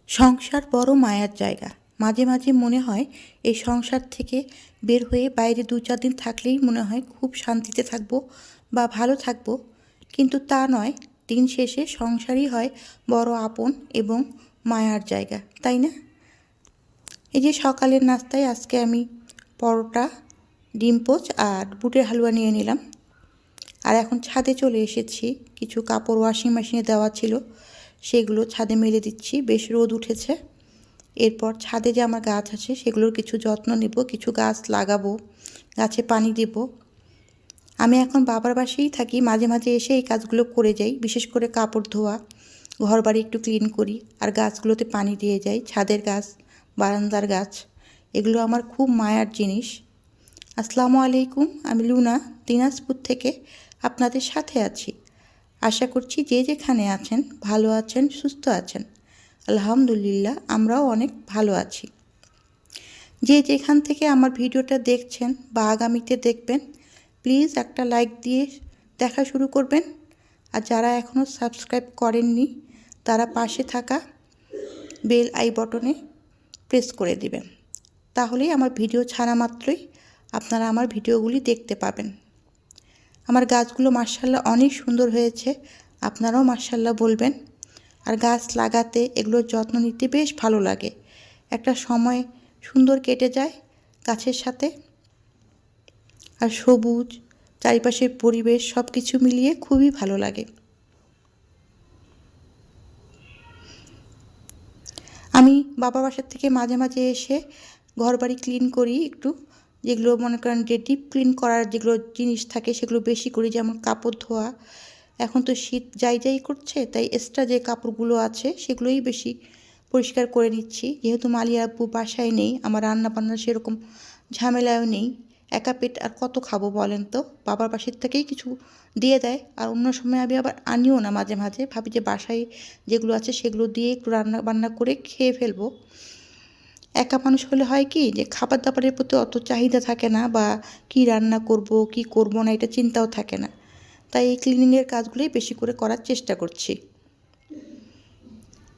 সংসার বড় মায়ার জায়গা। মাঝে মাঝে মনে হয় এই সংসার থেকে বের হয়ে বাইরে 2-4 দিন থাকলেই মনে হয় খুব শান্তিতে থাকবো বা ভালো থাকবো, কিন্তু তা নয়। দিন শেষে সংসারই হয় বড় আপন এবং মায়ার জায়গা, তাই না? এই যে সকালের নাস্তায় আজকে আমি পরোটা, ডিম পোচ আর বুটের হালুয়া নিয়ে নিলাম। আর এখন ছাদে চলে এসেছি। কিছু কাপড় ওয়াশিং মেশিনে দেওয়া ছিল, সেগুলো ছাদে মেলে দিচ্ছি। বেশ রোদ উঠেছে। এরপর ছাদে যে আমার গাছ আছে সেগুলোর কিছু যত্ন নেব, কিছু গাছ লাগাবো, গাছে পানি দেব। আমি এখন বাবার বাসায় থাকি, মাঝে মাঝে এসে এই কাজগুলো করে যাই। বিশেষ করে কাপড় ধোয়া, ঘর বাড়ি একটু ক্লিন করি আর গাছগুলোতে পানি দিয়ে যাই। ছাদের গাছ, বারান্দার গাছ, এগুলো আমার খুব মায়ার জিনিস। আসসালামু আলাইকুম, আমি লুনা দিনাজপুর থেকে আপনাদের সাথে আছি। আশা করছি যে যেখানে আছেন ভালো আছেন, সুস্থ আছেন। আলহামদুলিল্লাহ, আমরাও অনেক ভালো আছি। যে যেখান থেকে আমার ভিডিওটা দেখছেন বা আগামীতে দেখবেন, প্লিজ একটা লাইক দিয়ে দেখা শুরু করবেন। আর যারা এখনও সাবস্ক্রাইব করেননি তারা পাশে থাকা বেল আই বটনে প্রেস করে দিবেন। তাহলেই আমার ভিডিও ছাড়া মাত্রই আপনারা আমার ভিডিওগুলি দেখতে পাবেন। আমার গাছগুলো মাশাআল্লাহ অনেক সুন্দর হয়েছে, আপনারাও মাশাআল্লাহ বলবেন। আর গাছ লাগাতে, এগুলোর যত্ন নিতে বেশ ভালো লাগে। একটা সময় সুন্দর কেটে যায় গাছের সাথে। আর সবুজ চারিপাশের পরিবেশ সব কিছু মিলিয়ে খুবই ভালো লাগে। আমি বাবা বাসার থেকে মাঝে মাঝে এসে ঘর বাড়ি ক্লিন করি একটু। যেগুলো মনে করেন যে ডিপ ক্লিন করার যেগুলো জিনিস থাকে সেগুলো বেশি করি, যেমন কাপড় ধোয়া। এখন তো শীত যাই যাই করছে, তাই এক্সট্রা যে কাপড়গুলো আছে সেগুলোই বেশি পরিষ্কার করে নিচ্ছি। যেহেতু মালিয়া আব্বু বাসায় নেই, আমার রান্না বান্নার সেরকম ঝামেলাও নেই। একা পেট আর কত খাবো বলেন তো? বাবার বাসার থেকেই কিছু দিয়ে দেয়। আর অন্য সময় আমি আবার আনিও না, মাঝে মাঝে ভাবি যে বাসায় যেগুলো আছে সেগুলো দিয়ে একটু রান্না বান্না করে খেয়ে ফেলবো। একা মানুষ হলে হয় কি, যে খাবার দাবারের প্রতি অত চাহিদা থাকে না, বা কি রান্না করব কি করব না এটা চিন্তাও থাকে না। তাই এই ক্লিনিংয়ের কাজগুলোই বেশি করে করার চেষ্টা করছি।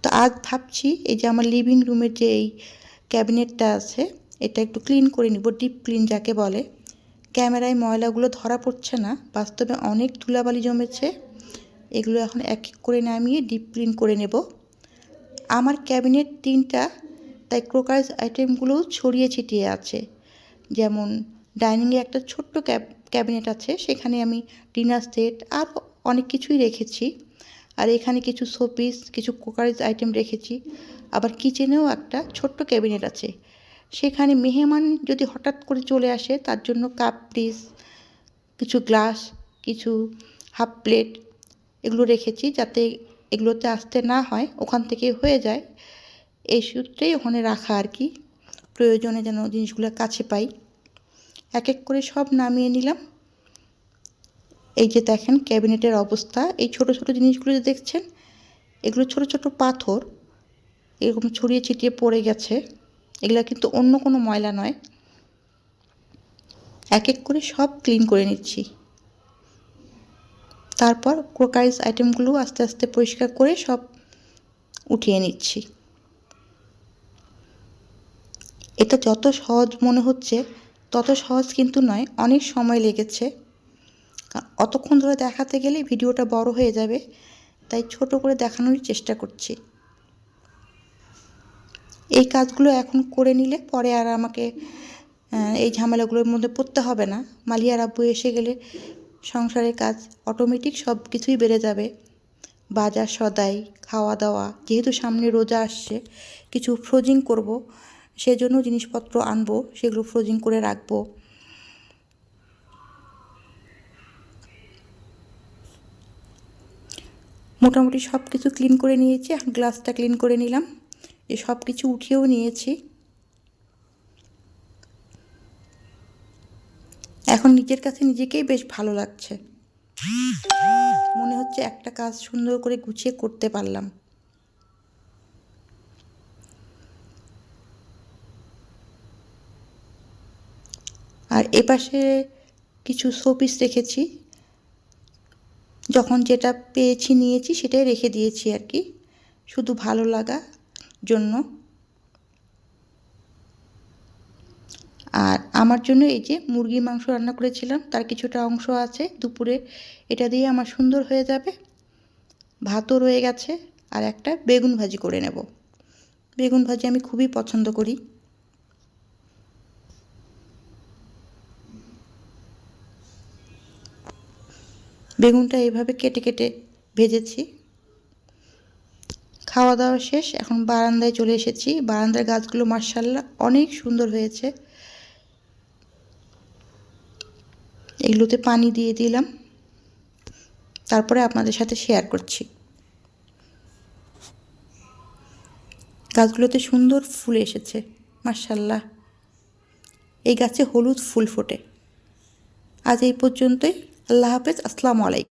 তো আজ ভাবছি এই যে আমার লিভিং রুমের যে এই ক্যাবিনেটটা আছে এটা একটু ক্লিন করে নিব, ডিপ ক্লিন যাকে বলে। ক্যামেরায় ময়লাগুলো ধরা পড়ছে না, বাস্তবে অনেক ধুলাবালি জমেছে। এগুলো এখন এক এক করে নামিয়ে ডিপ ক্লিন করে নেব। আমার ক্যাবিনেট 3টা, তাই ক্রোকারিজ আইটেমগুলোও ছড়িয়ে ছিটিয়ে আছে। যেমন ডাইনিংয়ে একটা ছোট্ট ক্যাবিনেট আছে, সেখানে আমি ডিনার সেট আর অনেক কিছুই রেখেছি। আর এখানে কিছু শোপিস, কিছু ক্রোকারিজ আইটেম রেখেছি। আবার কিচেনেও একটা ছোট্ট ক্যাবিনেট আছে, সেখানে মেহমান যদি হঠাৎ করে চলে আসে তার জন্য কাপ ডিশ, কিছু গ্লাস, কিছু হাফ প্লেট এগুলো রেখেছি, যাতে এগুলোতে আসতে না হয়, ওখান থেকে হয়ে যায়। এই সূত্রেই ওখানে রাখা আর কি, প্রয়োজনে যেন জিনিসগুলো কাছে পাই। এক এক করে সব নামিয়ে নিলাম। এই যে দেখেন ক্যাবিনেটের অবস্থা। এই ছোট ছোট জিনিসগুলো যে দেখছেন, এগুলো ছোট ছোট পাথর এরকম ছড়িয়ে ছিটিয়ে পড়ে গেছে। এগুলো কিন্তু অন্য কোনো ময়লা নয়। এক এক করে সব ক্লিন করে নিচ্ছি। তারপর ক্রোকারিজ আইটেমগুলো আস্তে আস্তে পরিষ্কার করে সব উঠিয়ে নিচ্ছি। এটা যত সহজ মনে হচ্ছে তত সহজ কিন্তু নয়, অনেক সময় লেগেছে। অতক্ষণ ধরে দেখাতে গেলে ভিডিওটা বড় হয়ে যাবে, তাই ছোট করে দেখানোর চেষ্টা করছি। এই কাজগুলো এখন করে নিলে পরে আর আমাকে এই ঝামেলাগুলোর মধ্যে পড়তে হবে না। মালিয়ার আব্বু এসে গেলে সংসারের কাজ অটোমেটিক সব কিছুই বেড়ে যাবে। বাজার সদাই, খাওয়া দাওয়া, যেহেতু সামনে রোজা আসছে, কিছু ফ্রোজিং করব, সেজন্য জিনিসপত্র আনবো, সেগুলো ফ্রোজিং করে রাখবো। মোটামুটি সব কিছু ক্লিন করে নিয়েছি। এখন গ্লাসটা ক্লিন করে নিলাম। এই সব কিছু উঠিয়েও নিয়েছি। এখন নিজের কাছে নিজেকেই বেশ ভালো লাগছে, মনে হচ্ছে একটা কাজ সুন্দর করে গুছিয়ে করতে পারলাম। আর এপাশে কিছু শোপিস রেখেছি, যখন যেটা পেয়েছি নিয়েছি সেটাই রেখে দিয়েছি আর কি। শুধু ভালো লাগা জন্য। আর আমার জন্য এই যে মুরগির মাংস রান্না করেছিলাম তার কিছুটা অংশ আছে দুপুরে, এটা দিয়ে আমার সুন্দর হয়ে যাবে। ভাতও রয়ে গেছে, আর একটা বেগুন ভাজি করে নেব। বেগুন ভাজি আমি খুবই পছন্দ করি। বেগুনটা এইভাবে কেটে কেটে ভেজেছি। খাওয়া দাওয়া শেষ, এখন বারান্দায় চলে এসেছি। বারান্দার গাছগুলো মাশাআল্লাহ অনেক সুন্দর হয়েছে। এগুলোতে পানি দিয়ে দিলাম, তারপরে আপনাদের সাথে শেয়ার করছি। গাছগুলোতে সুন্দর ফুল এসেছে মাশাআল্লাহ। এই গাছে হলুদ ফুল ফোটে। আজ এই পর্যন্তই। আল্লাহ হাফেজ। আসসালামু আলাইকুম।